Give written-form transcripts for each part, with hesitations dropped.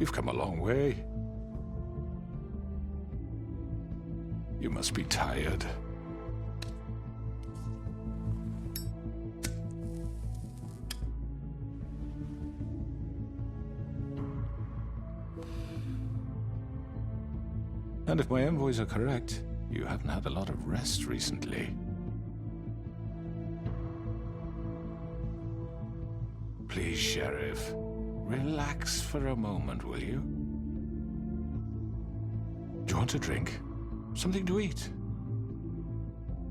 You've come a long way. You must be tired. And if my envoys are correct, you haven't had a lot of rest recently. Please, Sheriff, relax for a moment, will you? Do you want a drink? Something to eat?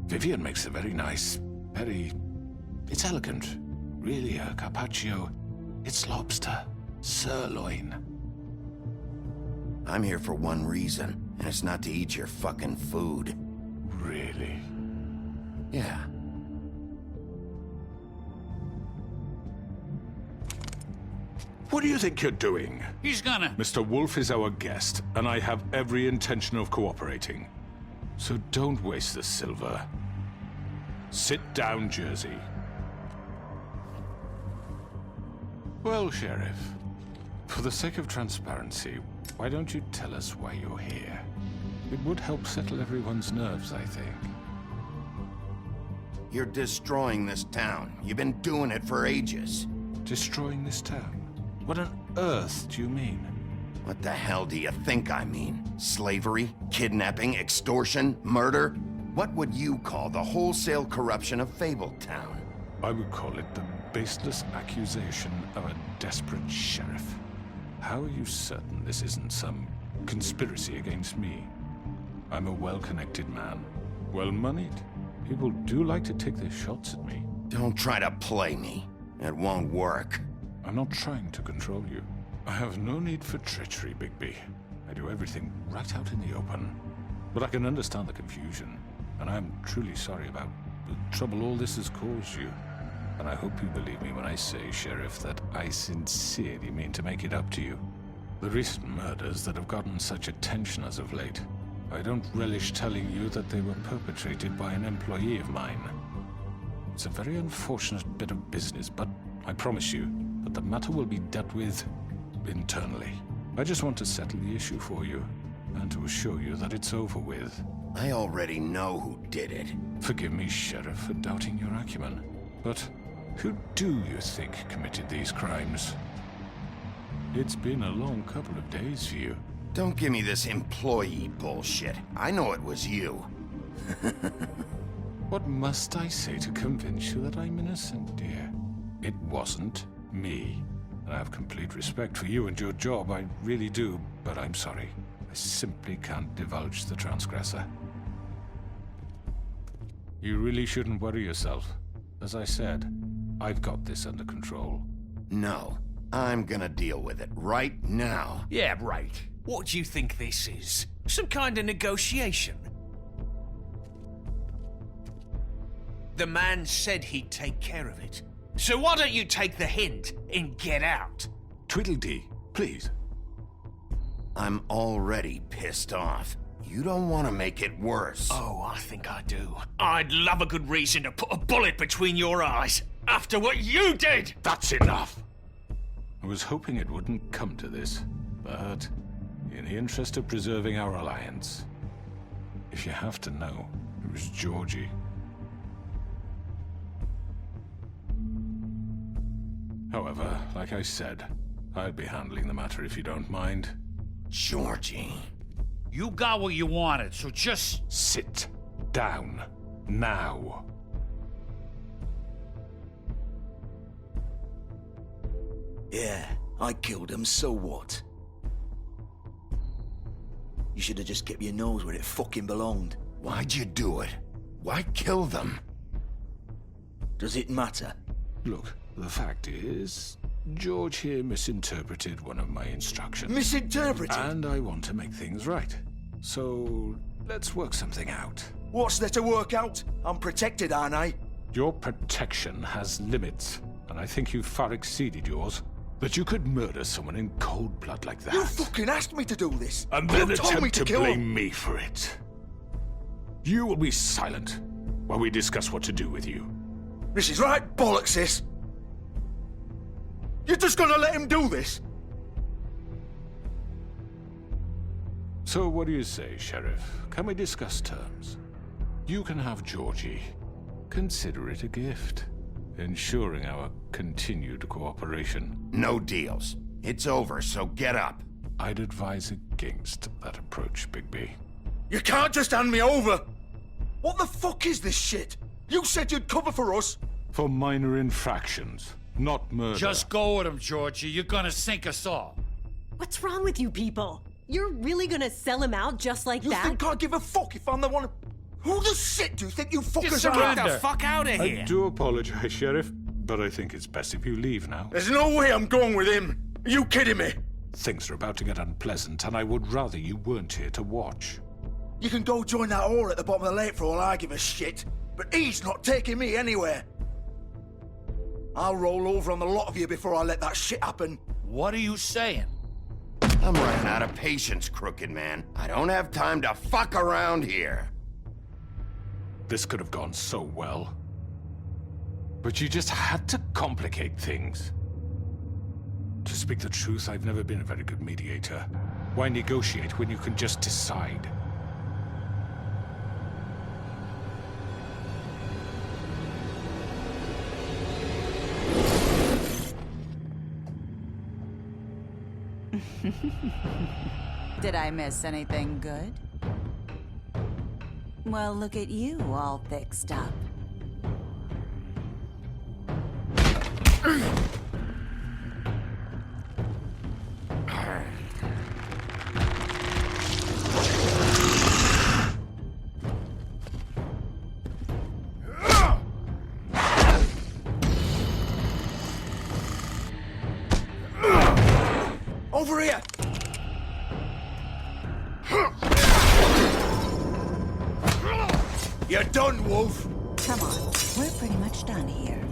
Vivian makes a very nice, it's elegant. Really a carpaccio. It's lobster, sirloin. I'm here for one reason, and it's not to eat your fucking food. Really? Yeah. What do you think you're doing? He's gonna... Mr. Wolf is our guest, and I have every intention of cooperating. So don't waste the silver. Sit down, Jersey. Well, Sheriff, for the sake of transparency, why don't you tell us why you're here? It would help settle everyone's nerves, I think. You're destroying this town. You've been doing it for ages. Destroying this town? What on earth do you mean? What the hell do you think I mean? Slavery? Kidnapping? Extortion? Murder? What would you call the wholesale corruption of Fabletown? I would call it the baseless accusation of a desperate sheriff. How are you certain this isn't some conspiracy against me? I'm a well-connected man, well-moneyed. People do like to take their shots at me. Don't try to play me. It won't work. I'm not trying to control you. I have no need for treachery, Bigby. I do everything right out in the open. But I can understand the confusion, and I'm truly sorry about the trouble all this has caused you. And I hope you believe me when I say, Sheriff, that I sincerely mean to make it up to you. The recent murders that have gotten such attention as of late, I don't relish telling you that they were perpetrated by an employee of mine. It's a very unfortunate bit of business, but I promise you that the matter will be dealt with internally. I just want to settle the issue for you, and to assure you that it's over with. I already know who did it. Forgive me, Sheriff, for doubting your acumen, but who do you think committed these crimes? It's been a long couple of days for you. Don't give me this employee bullshit. I know it was you. What must I say to convince you that I'm innocent, dear? It wasn't me. And I have complete respect for you and your job, I really do, but I'm sorry. I simply can't divulge the transgressor. You really shouldn't worry yourself. As I said, I've got this under control. No, I'm gonna deal with it right now. Yeah, right. What do you think this is? Some kind of negotiation? The man said he'd take care of it. So why don't you take the hint and get out? Tweedledee, please. I'm already pissed off. You don't want to make it worse. Oh, I think I do. I'd love a good reason to put a bullet between your eyes after what you did! That's enough! I was hoping it wouldn't come to this, but in the interest of preserving our alliance, if you have to know, it was Georgie. However, like I said, I'll be handling the matter if you don't mind. Georgie. You got what you wanted, so just... Sit down. Now. Yeah, I killed him, so what? You should have just kept your nose where it fucking belonged. Why'd you do it? Why kill them? Does it matter? Look, the fact is, George here misinterpreted one of my instructions. Misinterpreted? And I want to make things right. So, let's work something out. What's there to work out? I'm protected, aren't I? Your protection has limits, and I think you've far exceeded yours. That you could murder someone in cold blood like that. You fucking asked me to do this! And then you told me attempt to kill blame him. me for it. You will be silent while we discuss what to do with you. This is right bollocks, this! You're just gonna let him do this? So what do you say, Sheriff? Can we discuss terms? You can have Georgie. Consider it a gift, ensuring our continued cooperation. No deals. It's over, so get up. I'd advise against that approach, Bigby. You can't just hand me over! What the fuck is this shit? You said you'd cover for us! For minor infractions, not murder. Just go with him, Georgie. You're gonna sink us all. What's wrong with you people? You're really gonna sell him out just like You that? think I give a fuck if I'm the one? Who the shit do you think you fuckers Just are? get the surrender. fuck out of I here. do apologize, Sheriff, but I think it's best if you leave now. There's no way I'm going with him. Are you kidding me? Things are about to get unpleasant, and I would rather you weren't here to watch. You can go join that whore at the bottom of the lake for all I give a shit. But he's not taking me anywhere. I'll roll over on the lot of you before I let that shit happen. What are you saying? I'm running out of patience, crooked man. I don't have time to fuck around here. This could have gone so well. But you just had to complicate things. To speak the truth, I've never been a very good mediator. Why negotiate when you can just decide? Did I miss anything good? Well, look at you, all fixed up. Over here! You're done, Wolf! Come on, we're pretty much done here.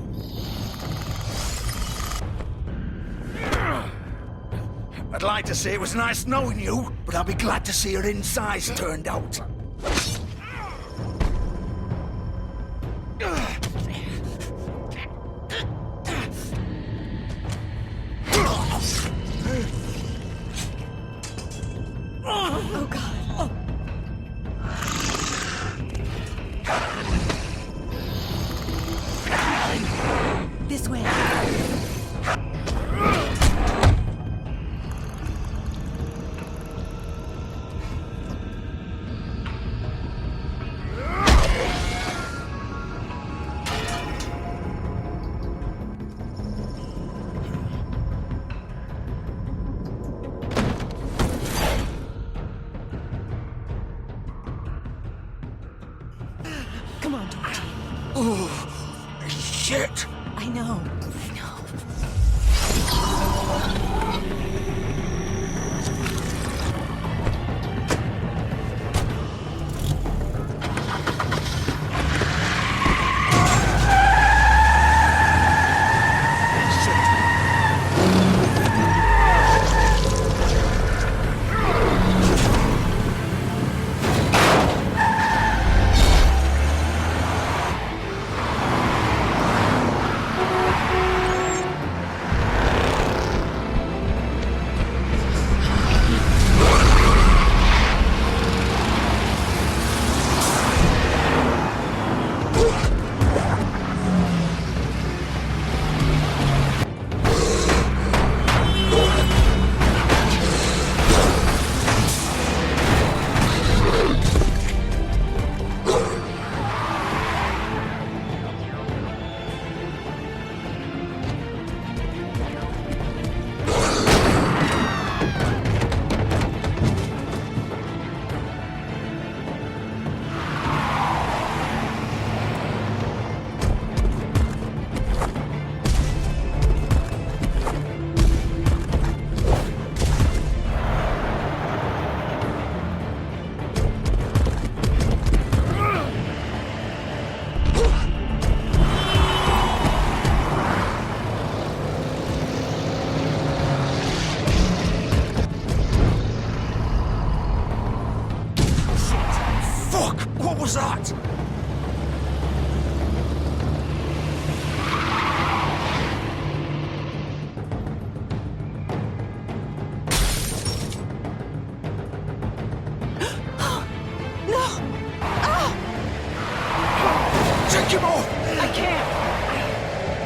I'd like to say it was nice knowing you, but I'll be glad to see your insides turned out. Oh God. Oh. This way. Come on, Georgie. Oh, shit! I know. Fuck! What was that? Take him off! I can't!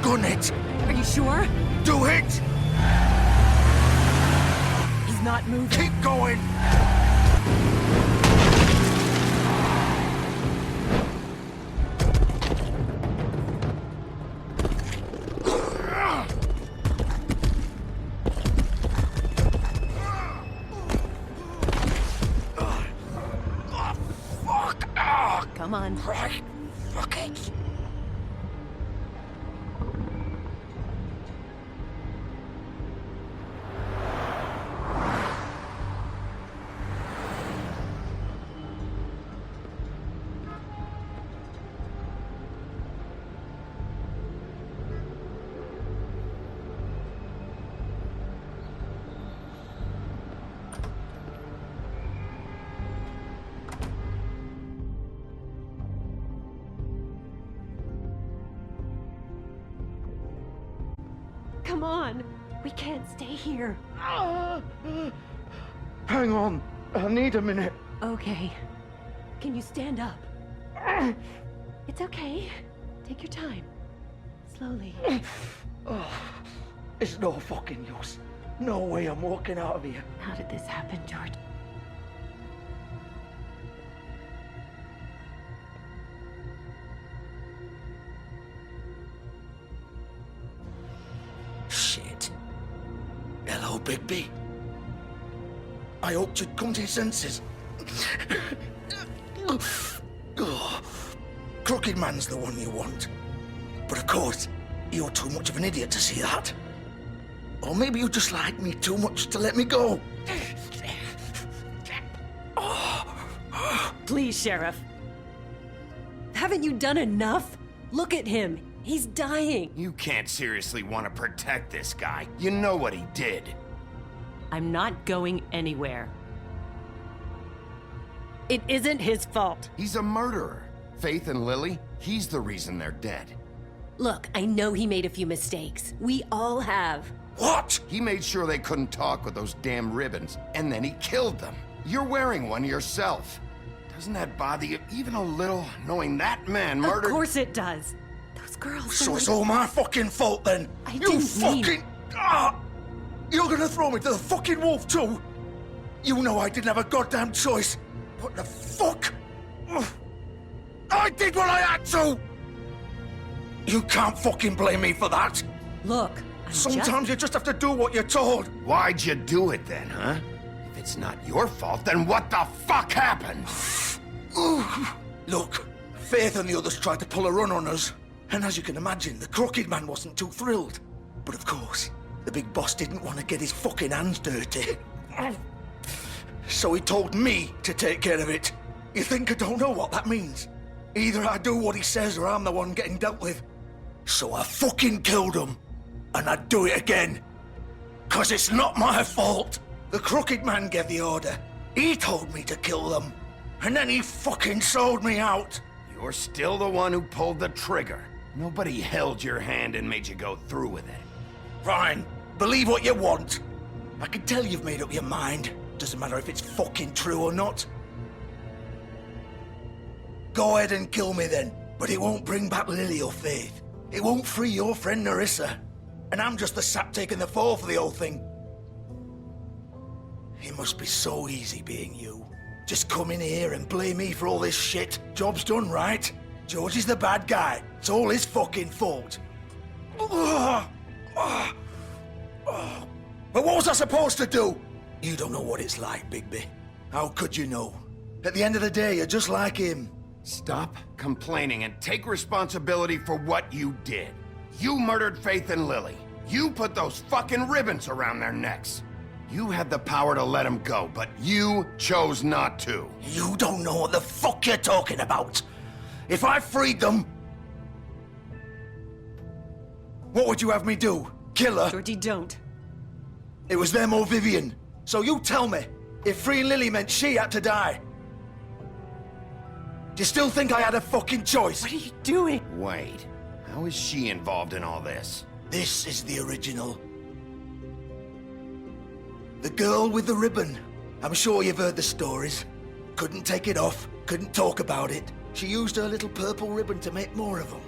Gun it! Are you sure? Do it! He's not moving. Keep going! Come on. Right, fuck it. Come on. We can't stay here. Hang on, I need a minute. Okay. Can you stand up? It's okay. Take your time. Slowly. It's no fucking use. No way I'm walking out of here. How did this happen, George? Shit. Hello, Bigby. I hoped you'd come to your senses. Crooked Man's the one you want. But of course, you're too much of an idiot to see that. Or maybe you just like me too much to let me go. Please, Sheriff. Haven't you done enough? Look at him. He's dying. You can't seriously want to protect this guy. You know what he did. I'm not going anywhere. It isn't his fault. He's a murderer. Faith and Lily, he's the reason they're dead. Look, I know he made a few mistakes. We all have. What? He made sure they couldn't talk with those damn ribbons, and then he killed them. You're wearing one yourself. Doesn't that bother you even a little, knowing that man murdered— Of course it does. Those girls So are it's like- all my fucking fault then? I You didn't mean- fucking... You're gonna throw me to the fucking wolf too? You know I didn't have a goddamn choice. What the fuck? I did what I had to! You can't fucking blame me for that. Look, I'm Sometimes you just have to do what you're told. Why'd you do it then, huh? If it's not your fault, then what the fuck happened? Look, Faith and the others tried to pull a run on us. And as you can imagine, the Crooked Man wasn't too thrilled. But of course, the big boss didn't want to get his fucking hands dirty. So he told me to take care of it. You think I don't know what that means? Either I do what he says or I'm the one getting dealt with. So I fucking killed him. And I'd do it again. 'Cause it's not my fault. The Crooked Man gave the order. He told me to kill them. And then he fucking sold me out. You're still the one who pulled the trigger. Nobody held your hand and made you go through with it. Fine. Believe what you want. I can tell you've made up your mind. Doesn't matter if it's fucking true or not. Go ahead and kill me then. But it won't bring back Lily or Faith. It won't free your friend Nerissa. And I'm just the sap taking the fall for the whole thing. It must be so easy being you. Just come in here and blame me for all this shit. Job's done, right? George is the bad guy. It's all his fucking fault. But what was I supposed to do? You don't know what it's like, Bigby. How could you know? At the end of the day, you're just like him. Stop complaining and take responsibility for what you did. You murdered Faith and Lily. You put those fucking ribbons around their necks. You had the power to let them go, but you chose not to. You don't know what the fuck you're talking about. If I freed them... What would you have me do? Kill her? Georgie, don't. It was them or Vivian. So you tell me, if freeing Lily meant she had to die, do you still think I had a fucking choice? What are you doing? Wait, how is she involved in all this? This is the original. The girl with the ribbon. I'm sure you've heard the stories. Couldn't take it off, couldn't talk about it. She used her little purple ribbon to make more of them.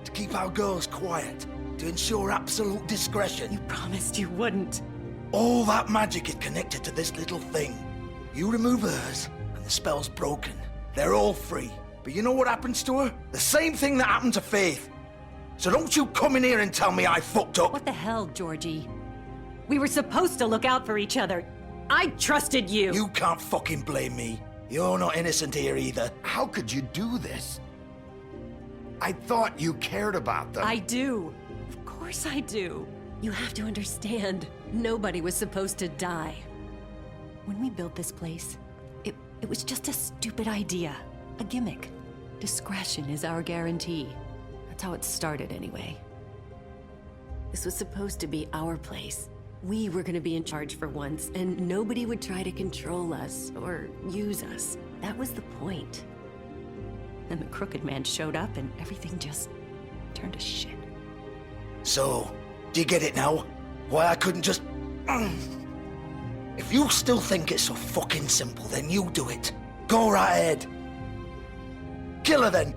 To keep our girls quiet. To ensure absolute discretion. You promised you wouldn't. All that magic is connected to this little thing. You remove hers, and the spell's broken. They're all free. But you know what happens to her? The same thing that happened to Faith. So don't you come in here and tell me I fucked up. What the hell, Georgie? We were supposed to look out for each other. I trusted you. You can't fucking blame me. You're not innocent here either. How could you do this? I thought you cared about them. I do. Of course I do. You have to understand, nobody was supposed to die. When we built this place, it was just a stupid idea. A gimmick. Discretion is our guarantee. That's how it started anyway. This was supposed to be our place. We were gonna be in charge for once, and nobody would try to control us or use us. That was the point. Then the Crooked Man showed up and everything just turned to shit. So, do you get it now? Why I couldn't just... If you still think it's so fucking simple, then you do it. Go right ahead. Kill her then.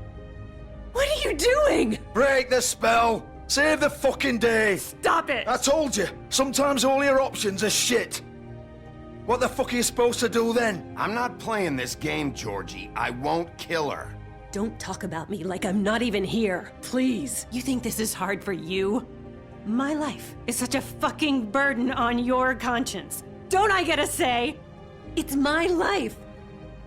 What are you doing? Break the spell. Save the fucking day. Stop it! I told you, sometimes all your options are shit. What the fuck are you supposed to do then? I'm not playing this game, Georgie. I won't kill her. Don't talk about me like I'm not even here. Please. You think this is hard for you? My life is such a fucking burden on your conscience. Don't I get a say? It's my life.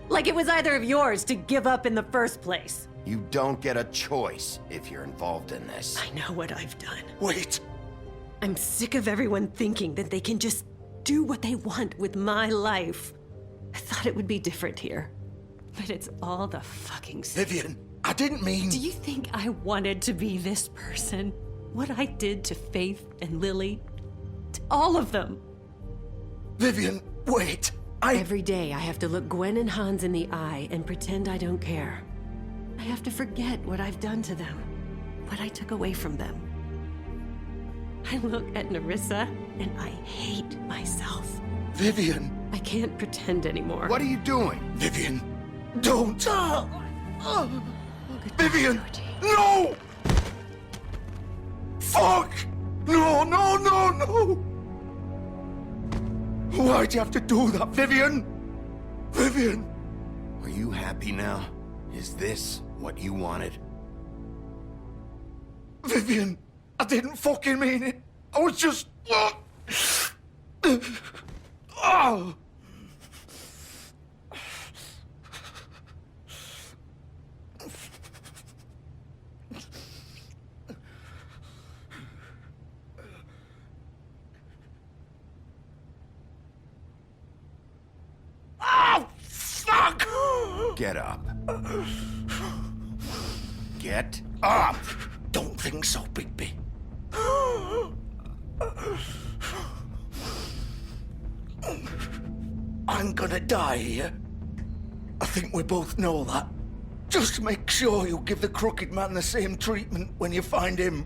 Like it was either of yours to give up in the first place. You don't get a choice if you're involved in this. I know what I've done. Wait. I'm sick of everyone thinking that they can just do what they want with my life. I thought it would be different here. But it's all the fucking same. Vivian, I didn't mean... Do you think I wanted to be this person? What I did to Faith and Lily? To all of them? Vivian, wait. Every day I have to look Gwen and Hans in the eye and pretend I don't care. I have to forget what I've done to them, what I took away from them. I look at Nerissa and I hate myself. Vivian. I can't pretend anymore. What are you doing? Vivian, don't. Goodbye, Vivian, Georgie. no! Fuck! No, no, no, no! Why'd you have to do that, Vivian? Vivian! Are you happy now? Is this what you wanted? Vivian, I didn't fucking mean it. I was just... Oh! Oh, fuck! Get up. Get up! Don't think so, Bigby. I'm gonna die here. I think we both know that. Just make sure you give the Crooked Man the same treatment when you find him.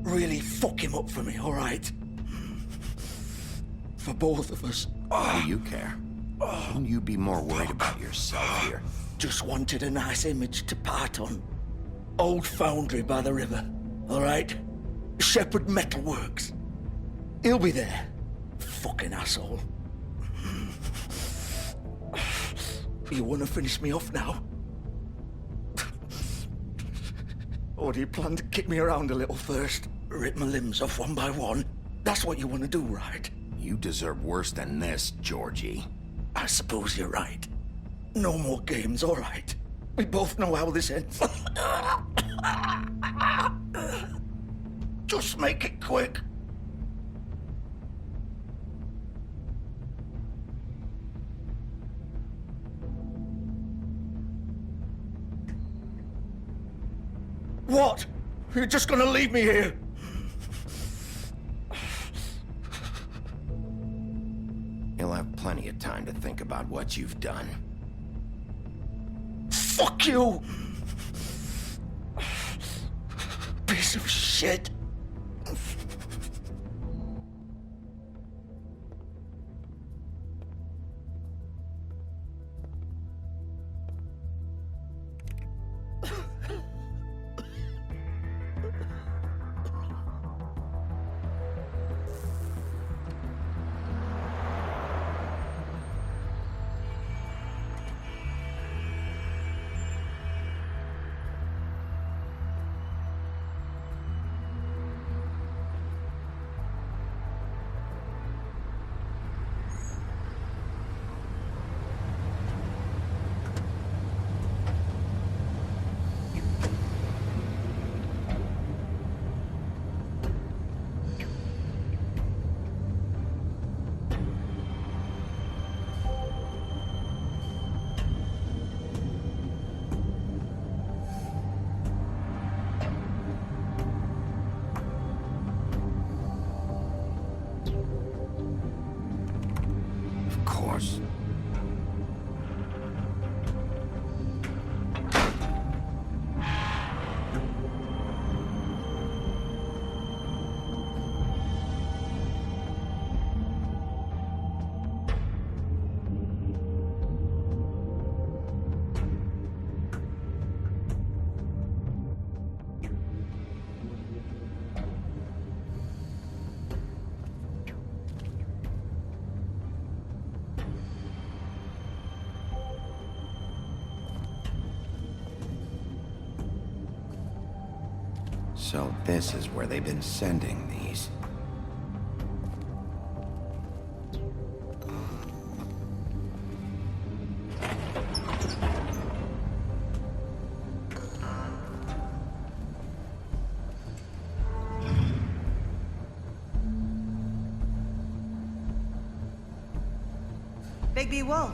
Really fuck him up for me, all right? For both of us. Why do you care? Shouldn't you be more worried about yourself here? Just wanted a nice image to part on. Old foundry by the river, all right? Shepherd Metalworks. He'll be there. Fucking asshole. You want to finish me off now? Or do you plan to kick me around a little first? Rip my limbs off one by one? That's what you want to do, right? You deserve worse than this, Georgie. I suppose you're right. No more games, all right. We both know how this ends. Just make it quick. What? You're just gonna leave me here? You'll have plenty of time to think about what you've done. Fuck you! Piece of shit. Of course. So this is where they've been sending these. Bigby Wolf.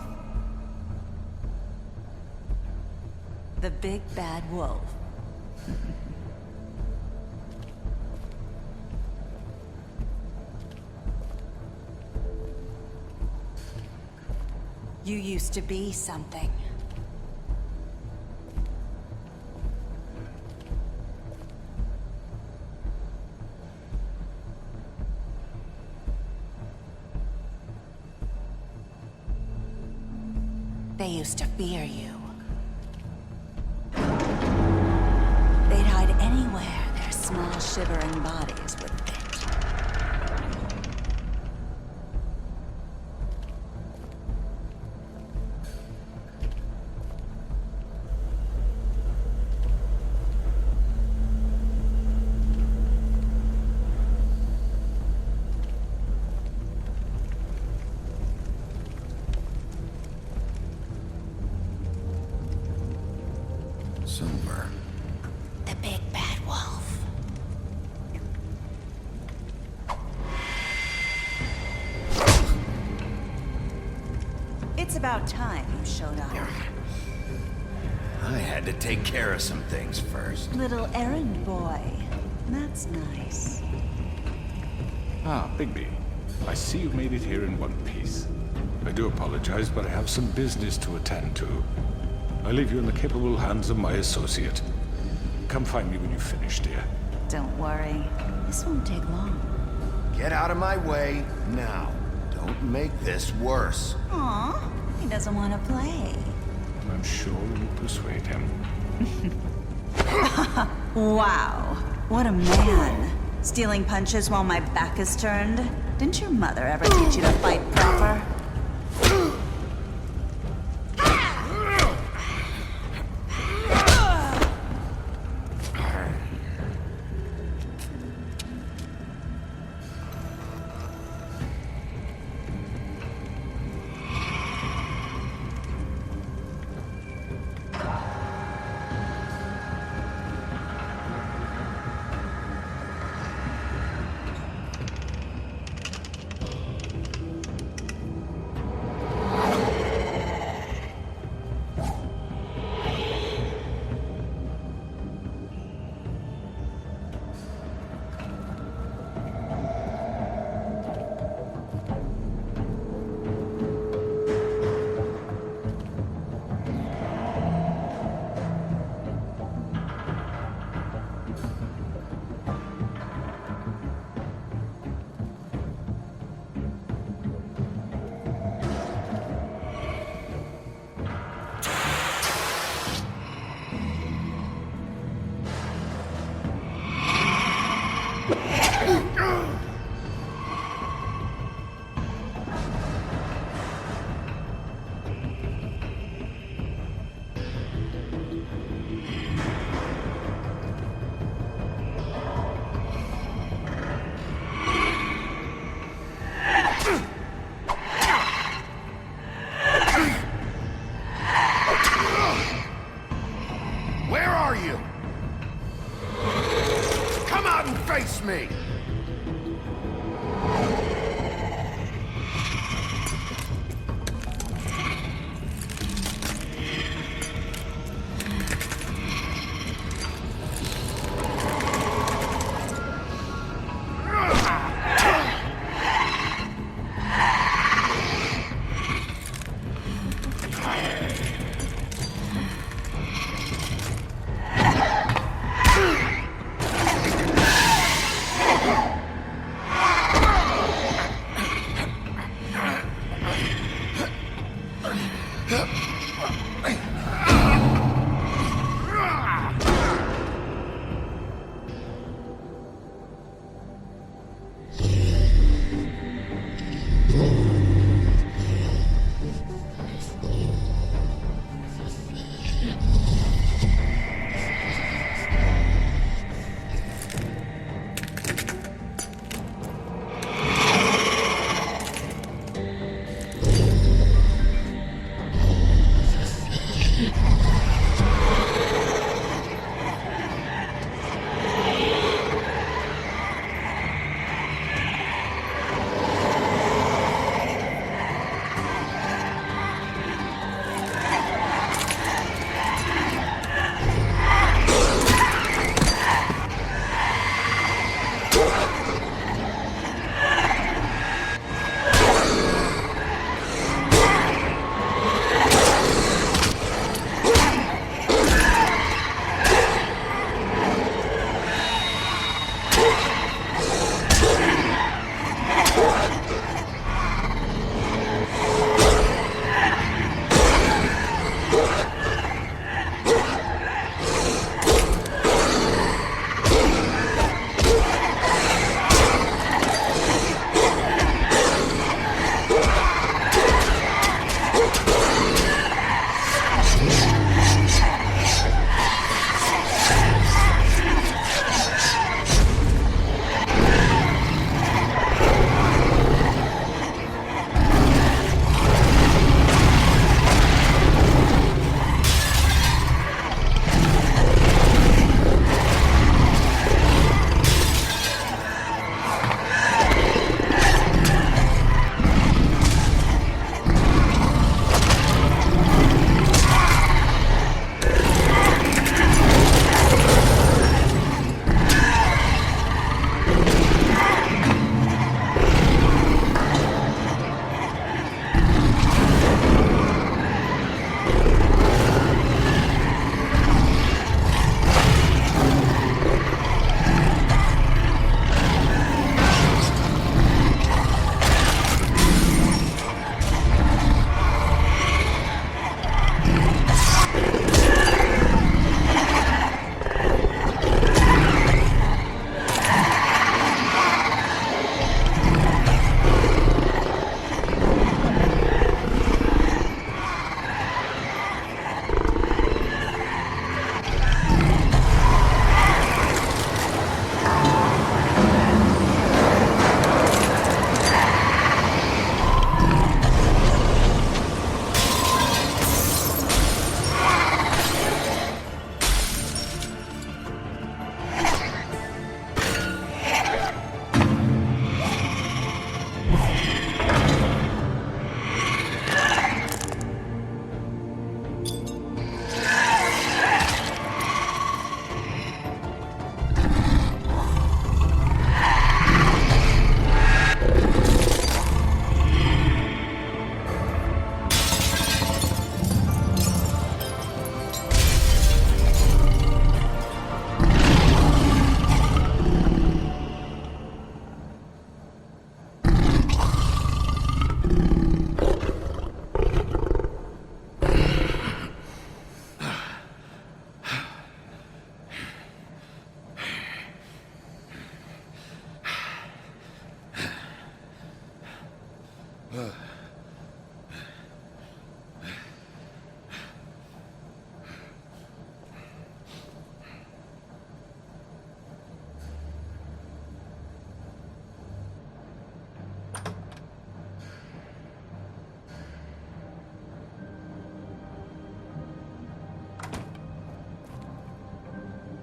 The big bad wolf. You used to be something. They used to fear you. They'd hide anywhere their small shivering bodies would fit. Silver. The big bad wolf. It's about time you showed up. I had to take care of some things first. Little errand boy. That's nice. Ah, Bigby. I see you've made it here in one piece. I do apologize, but I have some business to attend to. I leave you in the capable hands of my associate. Come find me when you've finished, dear. Don't worry. This won't take long. Get out of my way now. Don't make this worse. Aw, he doesn't want to play. I'm sure you persuade him. Wow, what a man. Stealing punches while my back is turned? Didn't your mother ever teach you to fight proper?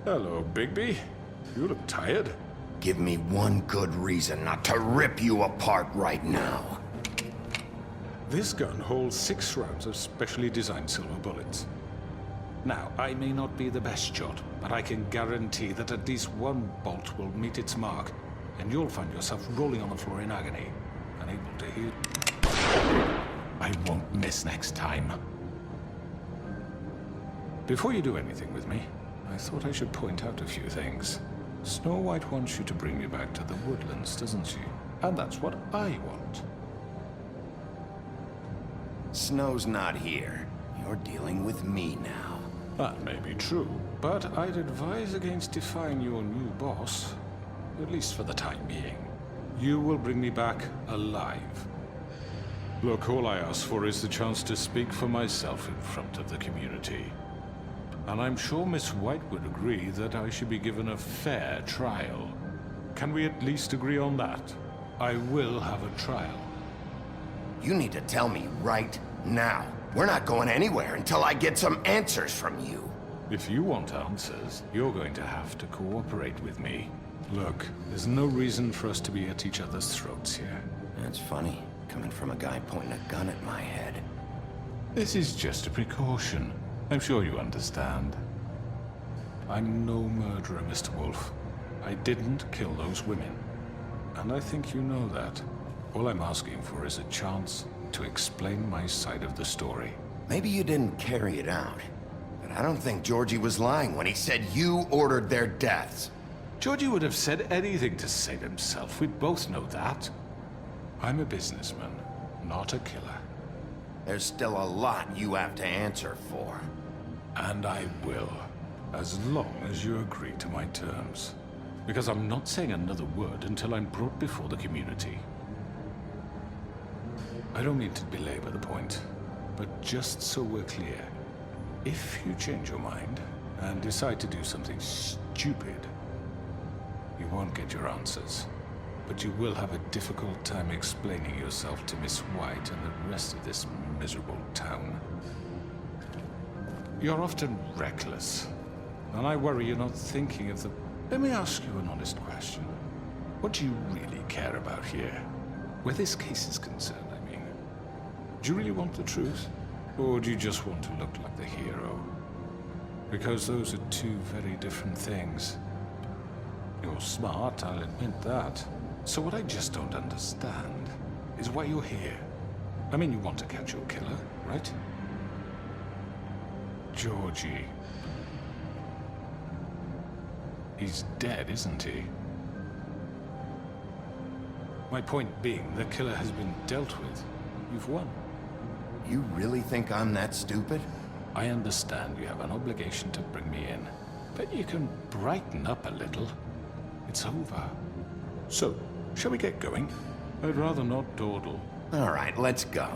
Hello, Bigby. You look tired. Give me one good reason not to rip you apart right now. This gun holds 6 rounds of specially designed silver bullets. Now, I may not be the best shot, but I can guarantee that at least one bolt will meet its mark, and you'll find yourself rolling on the floor in agony, unable to heal. I won't miss next time. Before you do anything with me, I thought I should point out a few things. Snow White wants you to bring me back to the woodlands, doesn't she? And that's what I want. Snow's not here. You're dealing with me now. That may be true, but I'd advise against defying your new boss, at least for the time being. You will bring me back alive. Look, all I ask for is the chance to speak for myself in front of the community. And I'm sure Miss White would agree that I should be given a fair trial. Can we at least agree on that? I will have a trial. You need to tell me right now. We're not going anywhere until I get some answers from you. If you want answers, you're going to have to cooperate with me. Look, there's no reason for us to be at each other's throats here. That's funny, coming from a guy pointing a gun at my head. This is just a precaution. I'm sure you understand. I'm no murderer, Mr. Wolf. I didn't kill those women. And I think you know that. All I'm asking for is a chance to explain my side of the story. Maybe you didn't carry it out, but I don't think Georgie was lying when he said you ordered their deaths. Georgie would have said anything to save himself. We both know that. I'm a businessman, not a killer. There's still a lot you have to answer for. And I will, as long as you agree to my terms. Because I'm not saying another word until I'm brought before the community. I don't mean to belabor the point, but just so we're clear, if you change your mind and decide to do something stupid, you won't get your answers. But you will have a difficult time explaining yourself to Miss White and the rest of this miserable town. You're often reckless, and I worry you're not thinking of the... Let me ask you an honest question. What do you really care about here? Where this case is concerned, I mean. Do you really want the truth? Or do you just want to look like the hero? Because those are two very different things. You're smart, I'll admit that. So what I just don't understand is why you're here. I mean, you want to catch your killer, right? Georgie. He's dead, isn't he? My point being, the killer has been dealt with. You've won. You really think I'm that stupid? I understand you have an obligation to bring me in, but you can brighten up a little. It's over. So, shall we get going? I'd rather not dawdle. All right, let's go.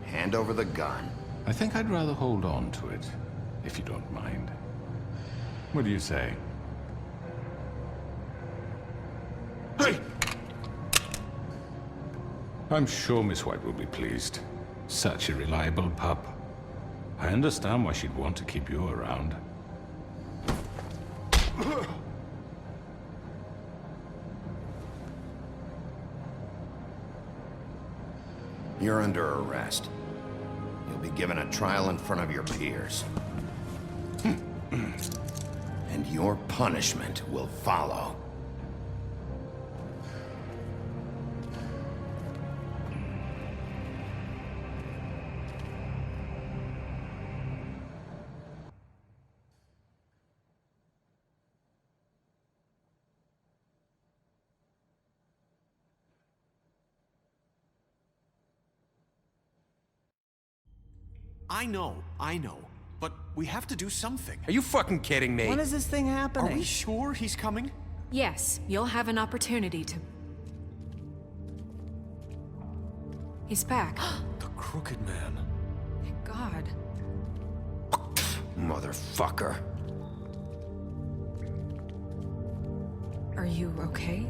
Hand over the gun. I think I'd rather hold on to it, if you don't mind. What do you say? Hey! I'm sure Miss White will be pleased. Such a reliable pup. I understand why she'd want to keep you around. You're under arrest. You'll be given a trial in front of your peers. And your punishment will follow. I know. But we have to do something. Are you fucking kidding me? When is this thing happening? Are we sure he's coming? Yes, you'll have an opportunity to... He's back. The Crooked Man. Thank God. Motherfucker. Are you okay?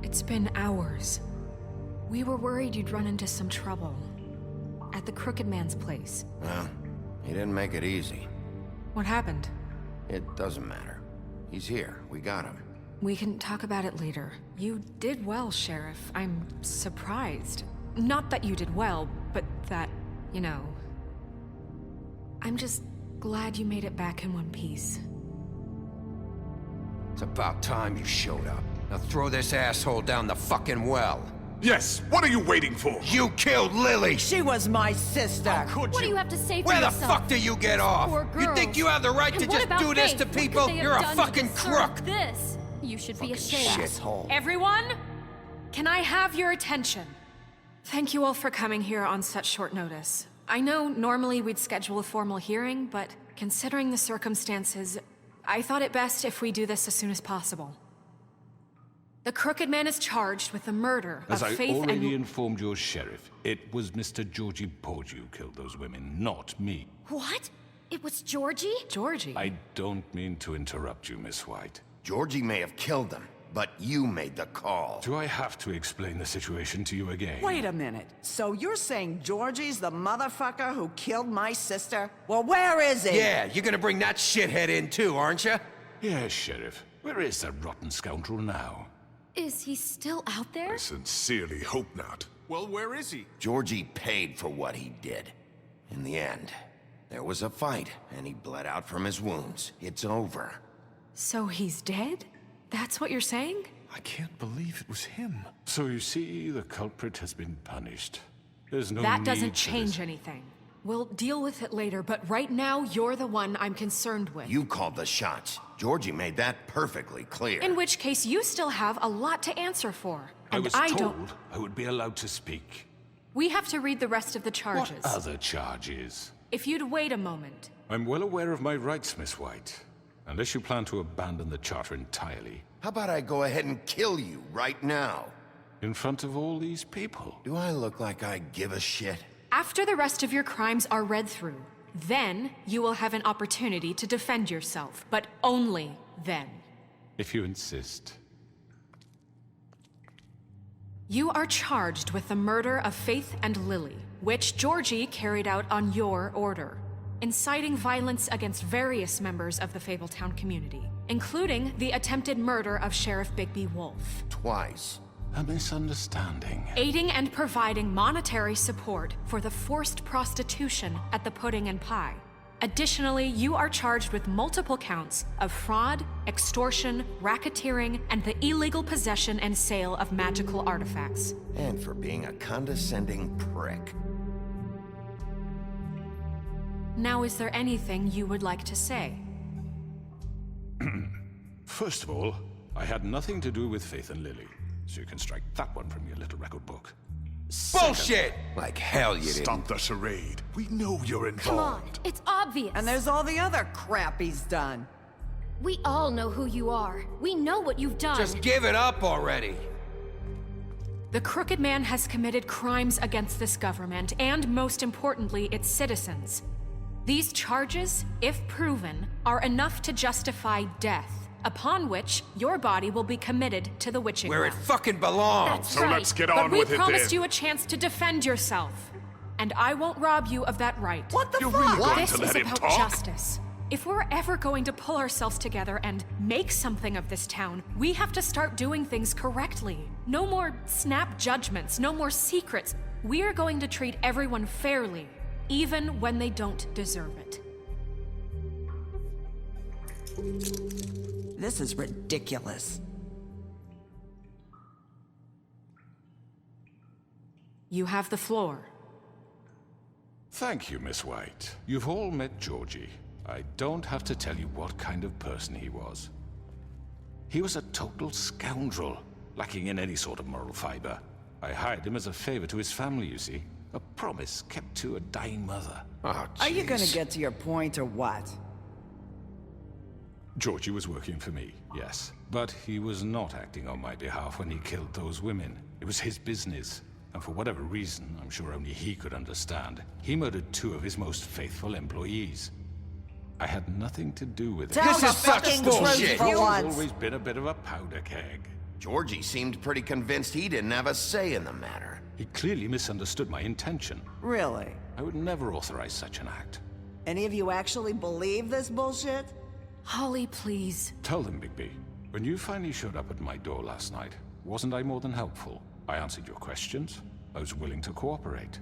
It's been hours. We were worried you'd run into some trouble. At the Crooked Man's place. Well, he didn't make it easy. What happened? It doesn't matter. He's here. We got him. We can talk about it later. You did well, Sheriff. I'm surprised. Not that you did well, but that, you know... I'm just glad you made it back in one piece. It's about time you showed up. Now throw this asshole down the fucking well. Yes, what are you waiting for? You killed Lily! She was my sister. How could What do you have to say for Where the yourself? fuck do you get off? Poor You think girls. you have the right And to what just about do this Faith? to What could people? they have You're a done to fucking deserve crook! This. You should be ashamed. Shithole. Everyone, can I have your attention? Thank you all for coming here on such short notice. I know normally we'd schedule a formal hearing, but considering the circumstances, I thought it best if we do this as soon as possible. The Crooked Man is charged with the murder As of I Faith already and... informed your sheriff, it was Mr. Georgie Porge who killed those women, not me. What? It was Georgie? Georgie? I don't mean to interrupt you, Miss White. Georgie may have killed them, but you made the call. Do I have to explain the situation to you again? Wait a minute. So you're saying Georgie's the motherfucker who killed my sister? Well, where is he? Yeah, you're gonna bring that shithead in too, aren't you? Yes, Sheriff. Where is that rotten scoundrel now? Is he still out there? I sincerely hope not. Well, where is he? Georgie paid for what he did. In the end, there was a fight, and he bled out from his wounds. It's over. So he's dead? That's what you're saying? I can't believe it was him. So you see, the culprit has been punished. There's no That need doesn't for change this. anything. We'll deal with it later, but right now, you're the one I'm concerned with. You called the shots. Georgie made that perfectly clear. In which case, you still have a lot to answer for. I And was I told don't... I would be allowed to speak. We have to read the rest of the charges. What other charges? If you'd wait a moment. I'm well aware of my rights, Miss White. Unless you plan to abandon the charter entirely. How about I go ahead and kill you right now? In front of all these people. Do I look like I give a shit? After the rest of your crimes are read through, then you will have an opportunity to defend yourself, but only then. If you insist. You are charged with the murder of Faith and Lily, which Georgie carried out on your order, inciting violence against various members of the Fabletown community, including the attempted murder of Sheriff Bigby Wolf. Twice. A misunderstanding. Aiding and providing monetary support for the forced prostitution at the Pudding and Pie. Additionally, you are charged with multiple counts of fraud, extortion, racketeering, and the illegal possession and sale of magical artifacts. And for being a condescending prick. Now, is there anything you would like to say? First of all, I had nothing to do with Faith and Lily. So you can strike that one from your little record book. Bullshit! Like hell you didn't. Stop the charade. We know you're Come on, involved. it's obvious. And there's all the other crap he's done. We all know who you are. We know what you've done. Just give it up already. The Crooked Man has committed crimes against this government and, most importantly, its citizens. These charges, if proven, are enough to justify death, upon which your body will be committed to the witching Where it well. fucking belongs. That's So right. let's get But on we with it promised then. you a chance to defend yourself, and I won't rob you of that right. What the You're fuck? really going This to is let him about talk? justice. If we're ever going to pull ourselves together and make something of this town, we have to start doing things correctly. No more snap judgments, no more secrets. We're going to treat everyone fairly, even when they don't deserve it. This is ridiculous. You have the floor. Thank you, Miss White. You've all met Georgie. I don't have to tell you what kind of person he was. He was a total scoundrel, lacking in any sort of moral fiber. I hired him as a favor to his family, you see. A promise kept to a dying mother. Oh, Are you gonna jeez. get to your point or what? Georgie was working for me, yes. But he was not acting on my behalf when he killed those women. It was his business. And for whatever reason, I'm sure only he could understand, he murdered 2 of his most faithful employees. I had nothing to do with it. Tell This the is such fucking bullshit. truth for He's once. always been a bit of a powder keg. Georgie seemed pretty convinced he didn't have a say in the matter. He clearly misunderstood my intention. Really? I would never authorize such an act. Any of you actually believe this bullshit? Holly, please. Tell them, Bigby. When you finally showed up at my door last night, wasn't I more than helpful? I answered your questions. I was willing to cooperate.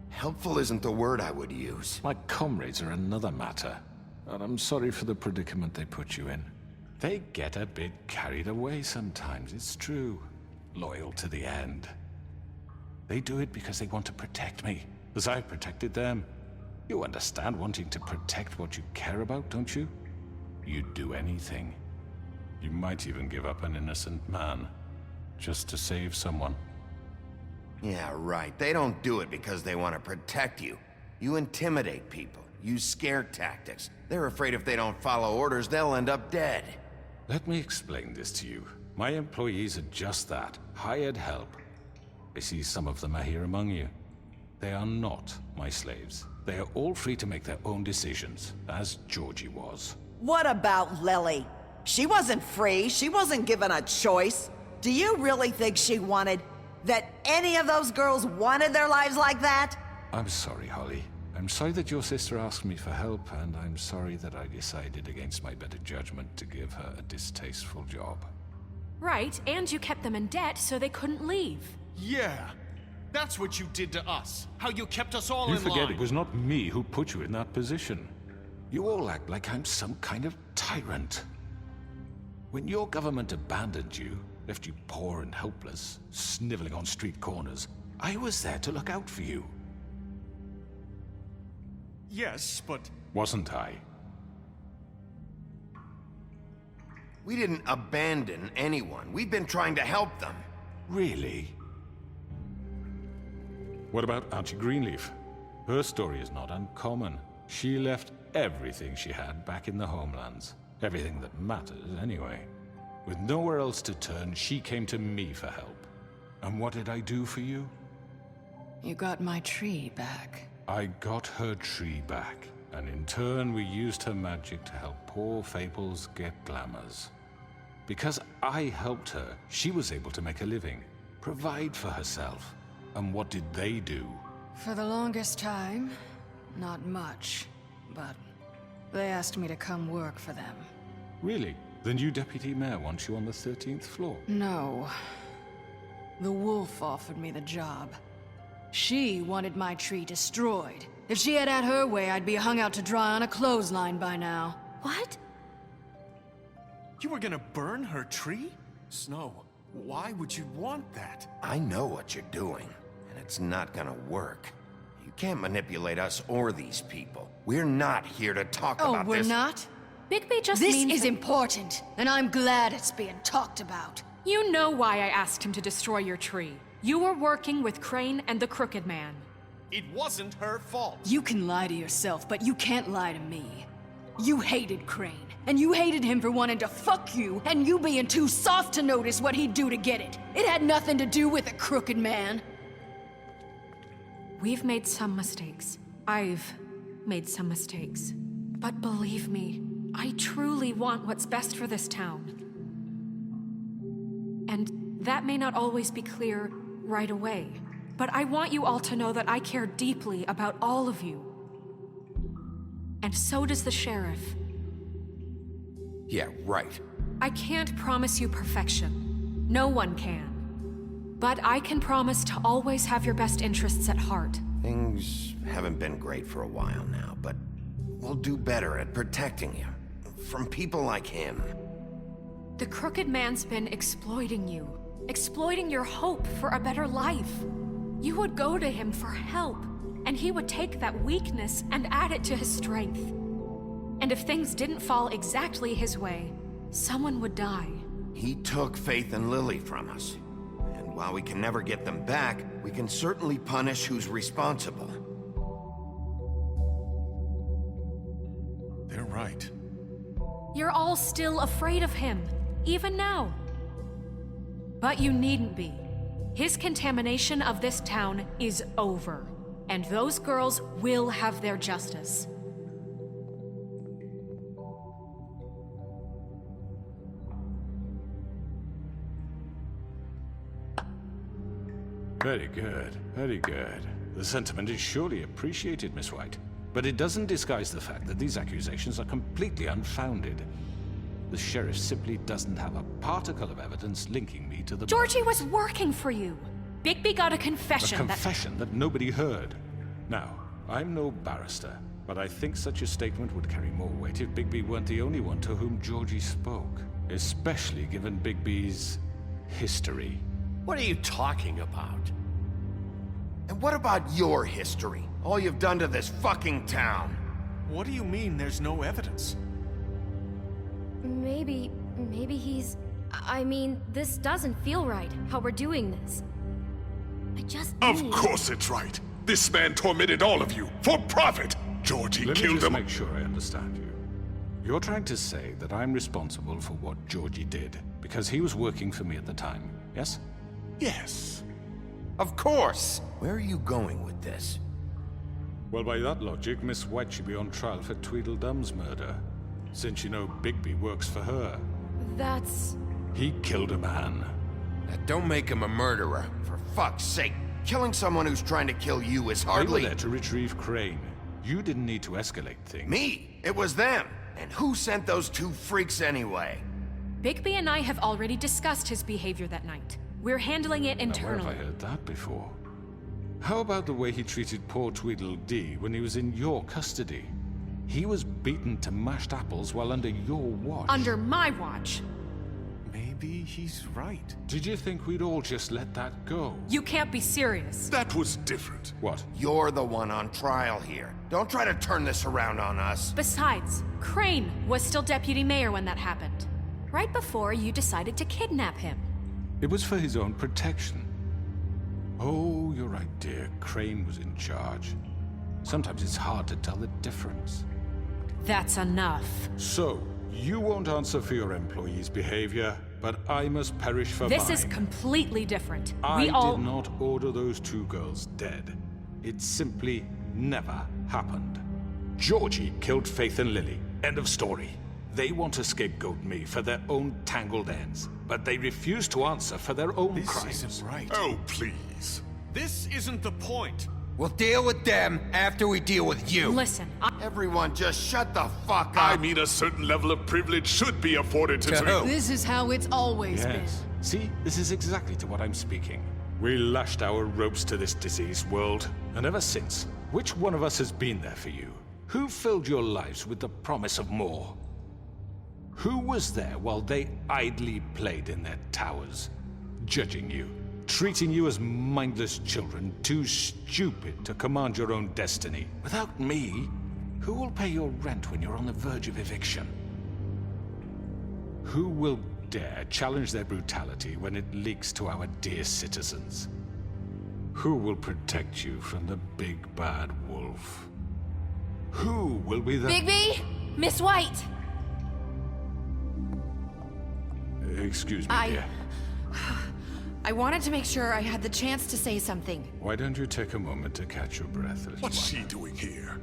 Helpful isn't the word I would use. My comrades are another matter. And I'm sorry for the predicament they put you in. They get a bit carried away sometimes, it's true. Loyal to the end. They do it because they want to protect me, as I protected them. You understand wanting to protect what you care about, don't you? You'd do anything. You might even give up an innocent man, just to save someone. Yeah, right. They don't do it because they want to protect you. You intimidate people, use scare tactics. They're afraid if they don't follow orders, they'll end up dead. Let me explain this to you. My employees are just that, hired help. I see some of them are here among you. They are not my slaves. They are all free to make their own decisions, as Georgie was. What about Lily? She wasn't free. She wasn't given a choice. Do you really think she wanted... that any of those girls wanted their lives like that? I'm sorry, Holly. I'm sorry that your sister asked me for help, and I'm sorry that I decided against my better judgment to give her a distasteful job. Right, and you kept them in debt so they couldn't leave. Yeah, that's what you did to us. How you kept us all You in line. forget it was not me who put you in that position. You all act like I'm some kind of tyrant. When your government abandoned you, left you poor and helpless, sniveling on street corners, I was there to look out for you. Yes, but... Wasn't I? We didn't abandon anyone. We've been trying to help them. Really? What about Auntie Greenleaf? Her story is not uncommon. She left everything she had back in the homelands. Everything that matters, anyway. With nowhere else to turn, she came to me for help. And what did I do for you? You got my tree back. I got her tree back, and in turn we used her magic to help poor Fables get glamours. Because I helped her, she was able to make a living, provide for herself. And what did they do? For the longest time, not much. But they asked me to come work for them. Really? The new deputy mayor wants you on the 13th floor? No. The wolf offered me the job. She wanted my tree destroyed. If she had her way, I'd be hung out to dry on a clothesline by now. What? You were gonna burn her tree? Snow, why would you want that? I know what you're doing, and it's not gonna work. You can't manipulate us or these people. We're not here to talk about this. Oh, we're not? Bigby just This means is important, and I'm glad it's being talked about. You know why I asked him to destroy your tree. You were working with Crane and the Crooked Man. It wasn't her fault. You can lie to yourself, but you can't lie to me. You hated Crane, and you hated him for wanting to fuck you, and you being too soft to notice what he'd do to get it. It had nothing to do with the Crooked Man. We've made some mistakes. I've made some mistakes. But believe me, I truly want what's best for this town. And that may not always be clear right away, but I want you all to know that I care deeply about all of you. And so does the sheriff. Yeah, right. I can't promise you perfection. No one can. But I can promise to always have your best interests at heart. Things haven't been great for a while now, but we'll do better at protecting you. From people like him. The Crooked Man's been exploiting you. Exploiting your hope for a better life. You would go to him for help, and he would take that weakness and add it to his strength. And if things didn't fall exactly his way, someone would die. He took Faith and Lily from us. And while we can never get them back, we can certainly punish who's responsible. They're right. You're all still afraid of him, even now. But you needn't be. His contamination of this town is over, and those girls will have their justice. Very good, very good. The sentiment is surely appreciated, Miss White. But it doesn't disguise the fact that these accusations are completely unfounded. The sheriff simply doesn't have a particle of evidence linking me to the... Georgie was working for you. Bigby got a A confession confession that nobody heard. Now, I'm no barrister, but I think such a statement would carry more weight if Bigby weren't the only one to whom Georgie spoke. Especially given Bigby's history. What are you talking about? And what about your history? All you've done to this fucking town? What do you mean there's no evidence? Maybe he's... I mean, this doesn't feel right, how we're doing this. I just Of need... course it's right. This man tormented all of you for profit. Georgie Let me killed just him. make sure I understand you. You're trying to say that I'm responsible for what Georgie did because he was working for me at the time, yes? Yes. Of course! Where are you going with this? Well, by that logic, Miss White should be on trial for Tweedledum's murder, since you know Bigby works for her. That's... He killed a man. That don't make him a murderer. For fuck's sake, killing someone who's trying to kill you is They were hardly... there to retrieve Crane. You didn't need to escalate things. Me! It was them! And who sent those two freaks anyway? Bigby and I have already discussed his behavior that night. We're handling it Now, where internally. have I heard that before? How about the way he treated poor Tweedledee when he was in your custody? He was beaten to mashed apples while under your watch. Under my watch. Maybe he's right. Did you think we'd all just let that go? You can't be serious. That was different. What? You're the one on trial here. Don't try to turn this around on us. Besides, Crane was still deputy mayor when that happened. Right before you decided to kidnap him. It was for his own protection. Oh, you're right, dear. Crane was in charge. Sometimes it's hard to tell the difference. That's enough. So, you won't answer for your employees' behavior, but I must perish for mine. This is completely different. I We all... did not order those two girls dead. It simply never happened. Georgie killed Faith and Lily. End of story. They want to scapegoat me for their own tangled ends, but they refuse to answer for their own crimes. This isn't right. Oh, please. This isn't the point. We'll deal with them after we deal with you. Listen, Everyone just shut the fuck up. I mean, a certain level of privilege should be afforded to... To who? This is how it's always Yes. See, this is exactly to what I'm speaking. We lashed our ropes to this diseased world, and ever since, which one of us has been there for you? Who filled your lives with the promise of more? Who was there while they idly played in their towers, judging you, treating you as mindless children, too stupid to command your own destiny? Without me, who will pay your rent when you're on the verge of eviction? Who will dare challenge their brutality when it leaks to our dear citizens? Who will protect you from the big bad wolf? Who will be the... Bigby! Miss White! Excuse me, dear. I wanted to make sure I had the chance to say something. Why don't you take a moment to catch your breath, little What's one? she doing here?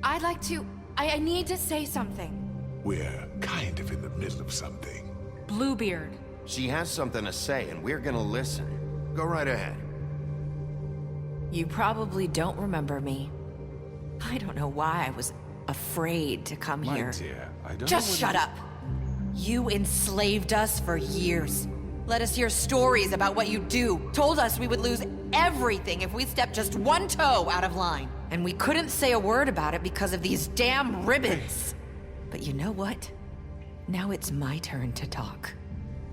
I'd like to... I need to say something. We're kind of in the middle of something. Bluebeard. She has something to say, and we're gonna listen. Go right ahead. You probably don't remember me. I don't know why I was afraid to come My here. dear, I don't Just know shut what up. You enslaved us for years. Let us hear stories about what you do. Told us we would lose everything if we stepped just one toe out of line. And we couldn't say a word about it because of these damn ribbons. But you know what? Now it's my turn to talk.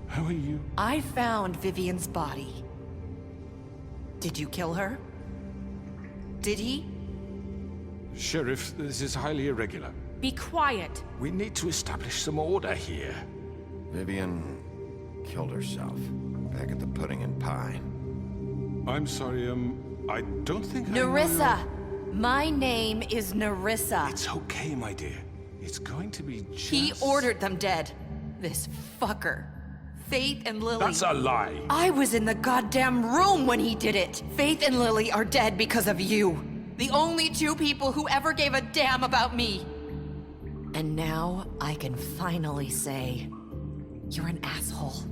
How are you? I found Vivian's body. Did you kill her? Did he? Sheriff, this is highly irregular. Be quiet. We need to establish some order here. Vivian killed herself back at the Pudding and Pie. I'm sorry, I don't think I know Nerissa! your- My name is Nerissa. It's okay, my dear. It's going to be just... He ordered them dead. This fucker. Faith and Lily. That's a lie. I was in the goddamn room when he did it. Faith and Lily are dead because of you. The only two people who ever gave a damn about me. And now I can finally say, you're an asshole.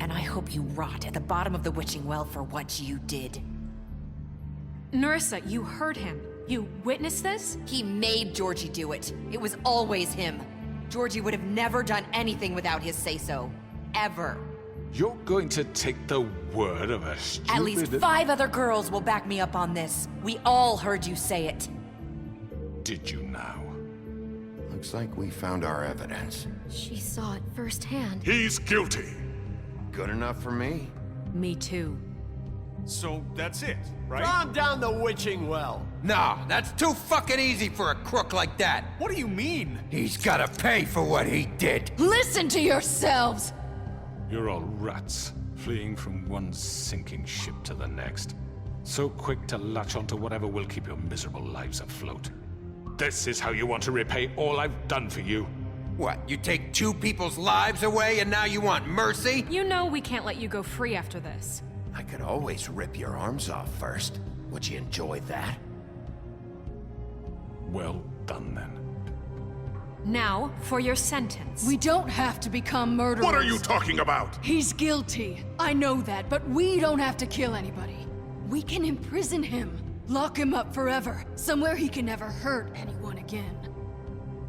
And I hope you rot at the bottom of the witching well for what you did. Nerissa, you heard him. You witnessed this? He made Georgie do it. It was always him. Georgie would have never done anything without his say-so. Ever. You're going to take the word of a stupid... At least 5 other girls will back me up on this. We all heard you say it. Did you now? Looks like we found our evidence. She saw it firsthand. He's guilty. Good enough for me. Me too. So that's it, right? Calm down the witching well. No, that's too fucking easy for a crook like that. What do you mean? He's gotta pay for what he did. Listen to yourselves! You're all rats, fleeing from one sinking ship to the next. So quick to latch onto whatever will keep your miserable lives afloat. This is how you want to repay all I've done for you? What, you take 2 people's lives away and now you want mercy? You know we can't let you go free after this. I could always rip your arms off first. Would you enjoy that? Well done, then. Now, for your sentence. We don't have to become murderers. What are you talking about? He's guilty. I know that, but we don't have to kill anybody. We can imprison him. Lock him up forever. Somewhere he can never hurt anyone again.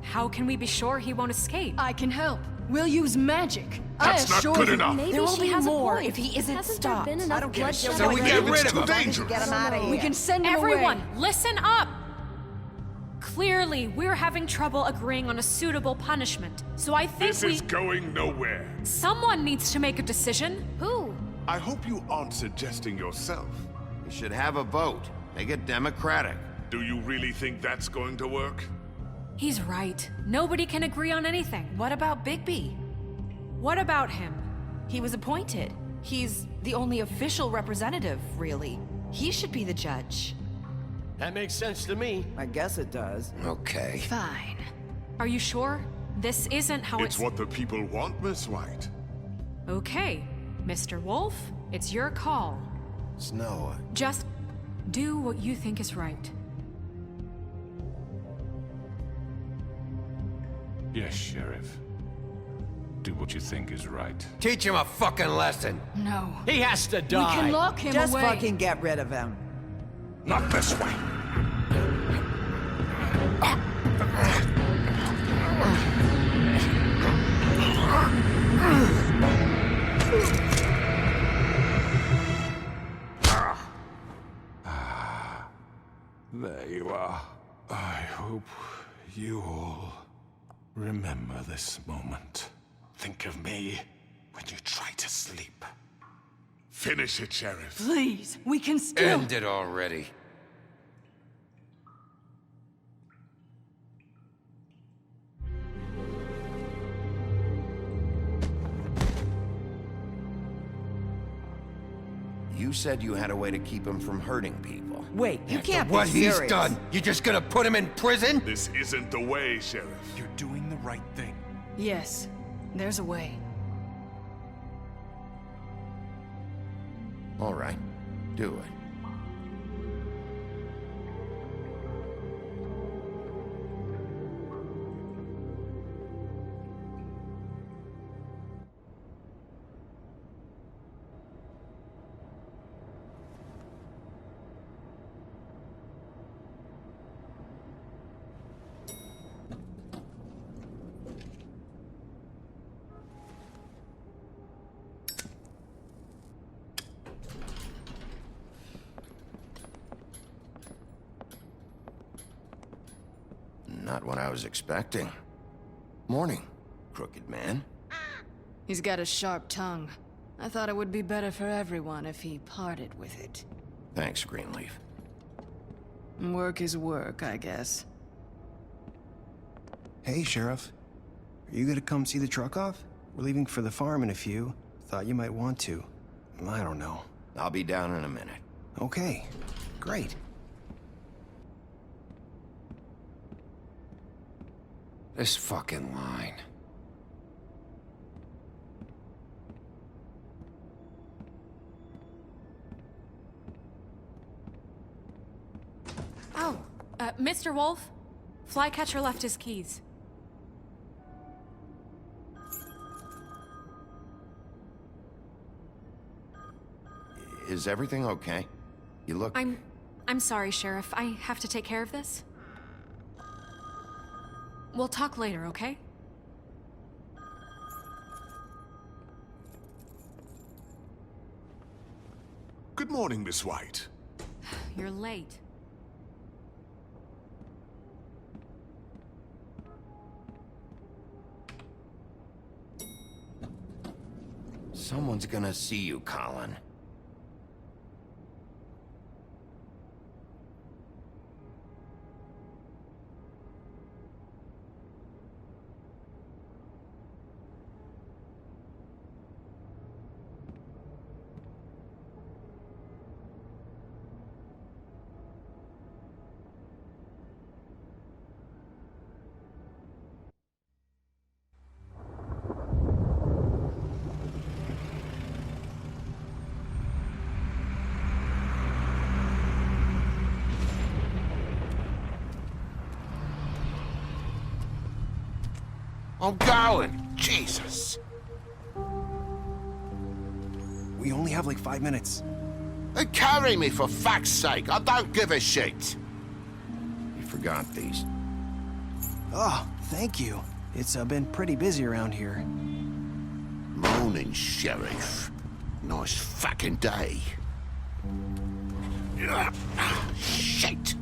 How can we be sure he won't escape? I can help. We'll use magic. That's I not assure good you. enough. Maybe There will she be has more a point. if he isn't Hasn't stopped. there been enough I don't give a bloodshed shit. So we already? get rid of It's too him. dangerous. Get him out of here. We can send him Everyone, away. listen up! Clearly, we're having trouble agreeing on a suitable punishment, so I think This is going nowhere. someone needs to make a decision. Who? I hope you aren't suggesting yourself. We should have a vote. Make it democratic. Do you really think that's going to work? He's right. Nobody can agree on anything. What about Bigby? What about him? He was appointed. He's the only official representative, really. He should be the judge. That makes sense to me. I guess it does. Okay. Fine. Are you sure? This isn't how It's what the people want, Miss White. Okay, Mr. Wolf, it's your call. Snow, Just do what you think is right. Yes, Sheriff. Do what you think is right. Teach him a fucking lesson. No. He has to We die. can lock him Just away. fucking get rid of him. Not this way. There you are. I hope you all remember this moment. Think of me when you try to sleep. Finish it, Sheriff. Please, we can still... End it already. you said you had a way to keep him from hurting people. Wait, you can't be What he's serious. done, you just gonna put him in prison? This isn't the way, Sheriff. You're doing the right thing. Yes, there's a way. All right, do it. Not what I was expecting. Morning, crooked man. He's got a sharp tongue. I thought it would be better for everyone if he parted with it. Thanks, Greenleaf. Work is work, I guess. Hey, Sheriff. Are you gonna come see the truck off? We're leaving for the farm in a few. Thought you might want to. I don't know. I'll be down in a minute. Okay, great. This fucking line. Oh, Mr. Wolf? Flycatcher left his keys. Is everything okay? You look... I'm sorry, Sheriff. I have to take care of this. We'll talk later, okay? Good morning, Miss White. You're late. Someone's gonna see you, Colin. I'm going. Jesus. We only have like 5 minutes. They carry me for fuck's sake. I don't give a shit. You forgot these. Oh, thank you. It's been pretty busy around here. Morning, Sheriff. Nice fucking day. Shit.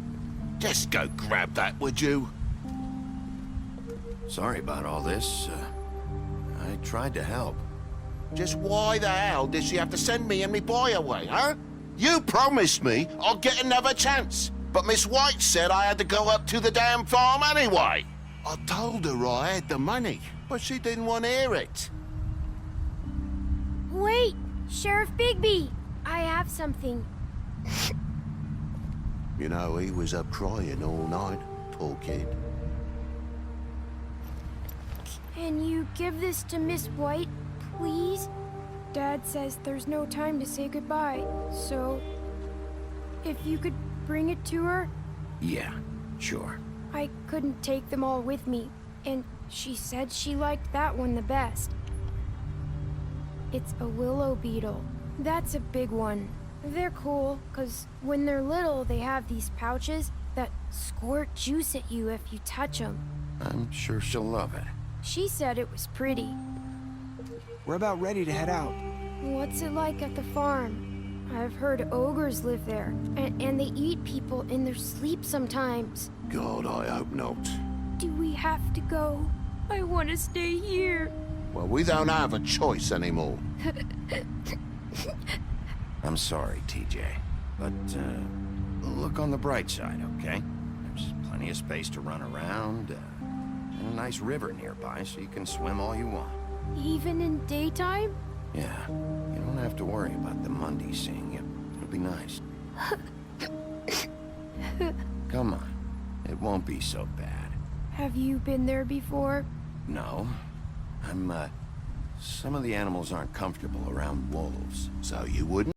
Just go grab that, would you? Sorry about all this. I tried to help. Just why the hell did she have to send me and me boy away, huh? You promised me I'd get another chance, but Miss White said I had to go up to the damn farm anyway. I told her I had the money, but she didn't want to hear it. Wait, Sheriff Bigby, I have something. You know, he was up crying all night, poor kid. Can you give this to Miss White, please? Dad says there's no time to say goodbye, so if you could bring it to her? Yeah, sure. I couldn't take them all with me, and she said she liked that one the best. It's a willow beetle. That's a big one. They're cool, 'cause when they're little, they have these pouches that squirt juice at you if you touch them. I'm sure she'll love it. She said it was pretty. We're about ready to head out. What's it like at the farm? I've heard ogres live there, and they eat people in their sleep sometimes. God, I hope not. Do we have to go? I want to stay here. Well, we don't have a choice anymore. I'm sorry, TJ. But, look on the bright side, okay? There's plenty of space to run around, and a nice river nearby, so you can swim all you want. Even in daytime? Yeah, you don't have to worry about the Mundy seeing you. It'll be nice. Come on, it won't be so bad. Have you been there before? No. Some of the animals aren't comfortable around wolves. So you wouldn't?